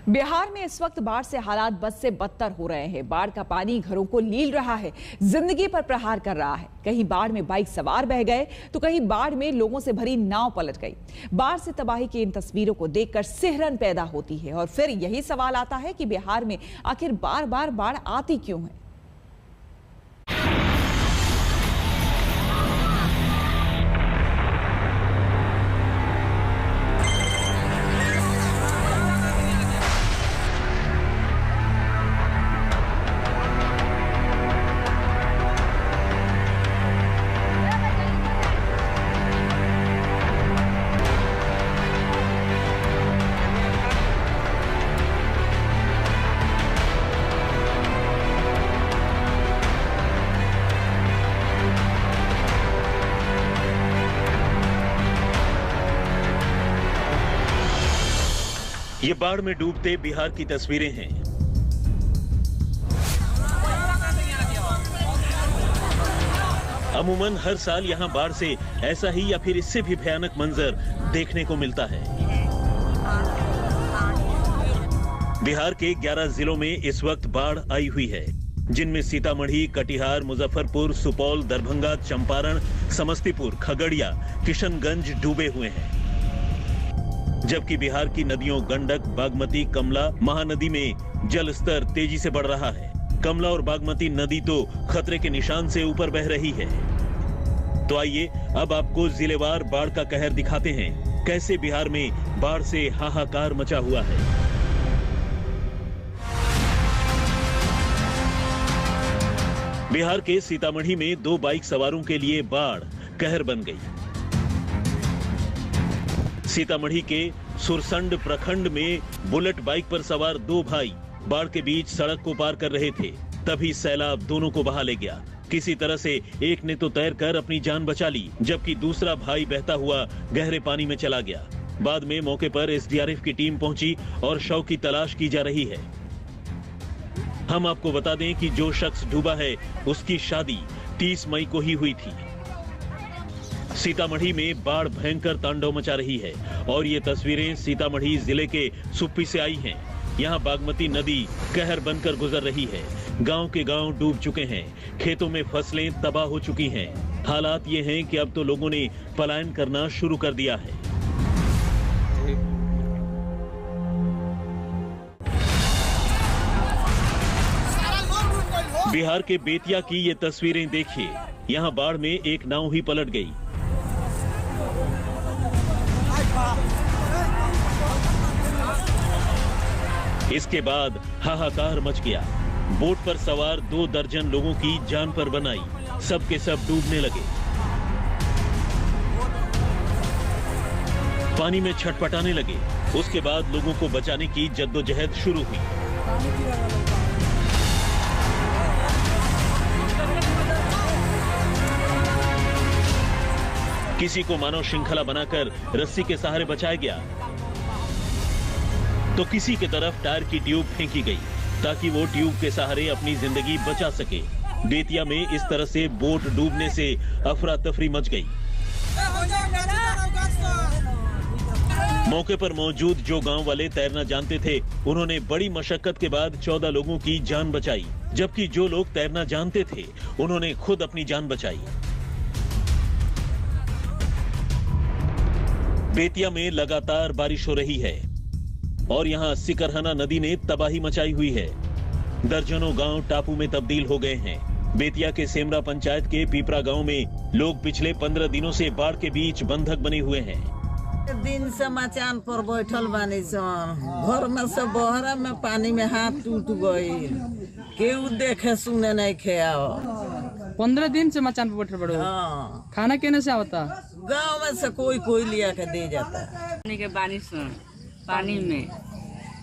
बिहार में इस वक्त बाढ़ से हालात बद से बदतर हो रहे हैं। बाढ़ का पानी घरों को लील रहा है, जिंदगी पर प्रहार कर रहा है। कहीं बाढ़ में बाइक सवार बह गए तो कहीं बाढ़ में लोगों से भरी नाव पलट गई। बाढ़ से तबाही की इन तस्वीरों को देखकर सिहरन पैदा होती है और फिर यही सवाल आता है कि बिहार में आखिर बार बार बाढ़ आती क्यों है। ये बाढ़ में डूबते बिहार की तस्वीरें हैं। अमूमन हर साल यहां बाढ़ से ऐसा ही या फिर इससे भी भयानक मंजर देखने को मिलता है। बिहार के 11 जिलों में इस वक्त बाढ़ आई हुई है, जिनमें सीतामढ़ी, कटिहार, मुजफ्फरपुर, सुपौल, दरभंगा, चंपारण, समस्तीपुर, खगड़िया, किशनगंज डूबे हुए हैं। जबकि बिहार की नदियों गंडक, बागमती, कमला, महानदी में जल स्तर तेजी से बढ़ रहा है। कमला और बागमती नदी तो खतरे के निशान से ऊपर बह रही है। तो आइए अब आपको जिलेवार बाढ़ का कहर दिखाते हैं, कैसे बिहार में बाढ़ से हाहाकार मचा हुआ है। बिहार के सीतामढ़ी में 2 बाइक सवारों के लिए बाढ़ कहर बन गई। सीतामढ़ी के सुरसंड प्रखंड में बुलेट बाइक पर सवार 2 भाई बाढ़ के बीच सड़क को पार कर रहे थे, तभी सैलाब दोनों को बहा ले गया। किसी तरह से एक ने तो तैरकर अपनी जान बचा ली, जबकि दूसरा भाई बहता हुआ गहरे पानी में चला गया। बाद में मौके पर एसडीआरएफ की टीम पहुंची और शव की तलाश की जा रही है। हम आपको बता दें कि जो शख्स डूबा है उसकी शादी 30 मई को ही हुई थी। सीतामढ़ी में बाढ़ भयंकर तांडव मचा रही है और ये तस्वीरें सीतामढ़ी जिले के सुप्पी से आई हैं। यहाँ बागमती नदी कहर बनकर गुजर रही है। गांव के गांव डूब चुके हैं, खेतों में फसलें तबाह हो चुकी हैं। हालात ये हैं कि अब तो लोगों ने पलायन करना शुरू कर दिया है। बिहार के बेतिया की ये तस्वीरें देखिए। यहाँ बाढ़ में एक नाव ही पलट गई। इसके बाद हाहाकार मच गया। बोट पर सवार 2 दर्जन लोगों की जान पर बनाई, सब के सब डूबने लगे। पानी में छटपटाने लगे। उसके बाद लोगों को बचाने की जद्दोजहद शुरू हुई। किसी को मानव श्रृंखला बनाकर रस्सी के सहारे बचाया गया, तो किसी की तरफ टायर की ट्यूब फेंकी गई ताकि वो ट्यूब के सहारे अपनी जिंदगी बचा सके। बेतिया में इस तरह से बोट डूबने से अफरा तफरी मच गई। मौके पर मौजूद जो गांव वाले तैरना जानते थे, उन्होंने बड़ी मशक्कत के बाद 14 लोगों की जान बचाई, जबकि जो लोग तैरना जानते थे उन्होंने खुद अपनी जान बचाई। बेतिया में लगातार बारिश हो रही है और यहाँ सिकरहना नदी ने तबाही मचाई हुई है। दर्जनों गांव टापू में तब्दील हो गए हैं। बेतिया के सेमरा पंचायत के पीपरा गांव में लोग पिछले 15 दिनों से बाढ़ के बीच बंधक बने हुए हैं। दिन से मचान पर बैठल बानी सन, घर में से बहरा में पानी में हाथ टूट गई, केहू देखे सुने नहीं खेआ। 15 दिन से मचान पर बैठे बड़ो। हाँ। खाना कहने से आवता? गाँव में से कोई लिया के दे जाता है। हमनी के बानी सुन पानी में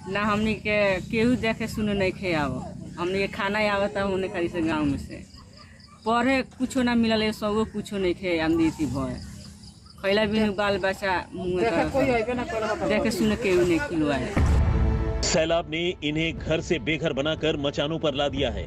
ना हमनी के केहू देखे सुने नहीं खे आवो। हमनी के खाना आवता होने खाली से गाँव में से पढ़े कुछो ना मिलल, सबो कुछो नहीं खे आमदी थी भय खैला भी बाल बच्चा मुँह देखे सुने केहू नहीं खिलवाए। सैलाब ने इन्हें घर से बेघर बनाकर मचानों पर ला दिया है।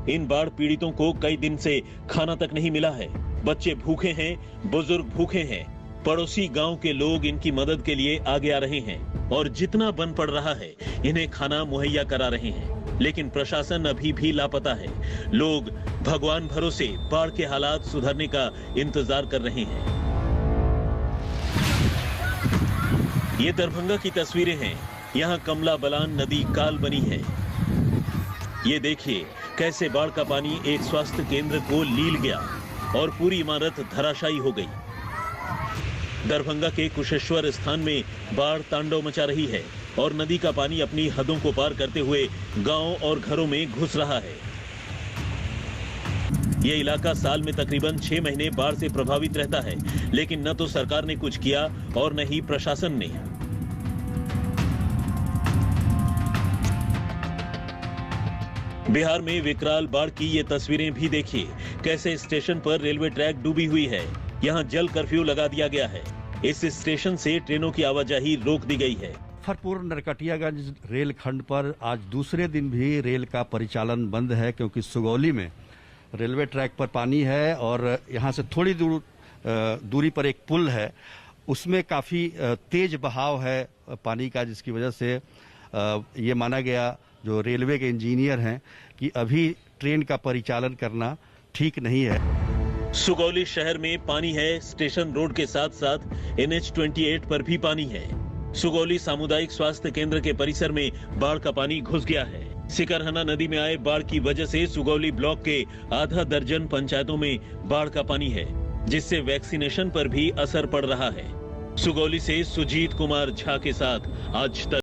इन बाढ़ पीड़ितों को कई दिन से खाना तक नहीं मिला है। बच्चे भूखे हैं, बुजुर्ग भूखे हैं। पड़ोसी गांव के लोग इनकी मदद के लिए आगे आ रहे हैं और जितना बन पड़ रहा है इन्हें खाना मुहैया करा रहे हैं, लेकिन प्रशासन अभी भी लापता है। लोग भगवान भरोसे बाढ़ के हालात सुधरने का इंतजार कर रहे हैं। ये दरभंगा की तस्वीरें हैं। यहाँ कमला बलान नदी काल बनी है। ये देखिए कैसे बाढ़ का पानी एक स्वास्थ्य केंद्र को लील गया और पूरी इमारत धराशायी हो गई। दरभंगा के कुशेश्वर स्थान में बाढ़ तांडव मचा रही है और नदी का पानी अपनी हदों को पार करते हुए गांव और घरों में घुस रहा है। ये इलाका साल में तकरीबन 6 महीने बाढ़ से प्रभावित रहता है, लेकिन न तो सरकार ने कुछ किया और न ही प्रशासन ने। बिहार में विकराल बाढ़ की ये तस्वीरें भी देखिए। कैसे स्टेशन पर रेलवे ट्रैक डूबी हुई है। यहाँ जल कर्फ्यू लगा दिया गया है। इस स्टेशन से ट्रेनों की आवाजाही रोक दी गई है। मुजफ्फरपुर नरकटियागंज रेल खंड पर आज दूसरे दिन भी रेल का परिचालन बंद है, क्योंकि सुगौली में रेलवे ट्रैक पर पानी है और यहाँ से थोड़ी दूरी पर एक पुल है, उसमें काफी तेज बहाव है पानी का, जिसकी वजह से ये माना गया जो रेलवे के इंजीनियर हैं कि अभी ट्रेन का परिचालन करना ठीक नहीं है। सुगौली शहर में पानी है। स्टेशन रोड के साथ साथ NH-28 पर भी पानी है। सुगौली सामुदायिक स्वास्थ्य केंद्र के परिसर में बाढ़ का पानी घुस गया है। सिकरहना नदी में आए बाढ़ की वजह से सुगौली ब्लॉक के आधा दर्जन पंचायतों में बाढ़ का पानी है, जिससे वैक्सीनेशन पर भी असर पड़ रहा है। सुगौली से सुजीत कुमार झा के साथ आज तक।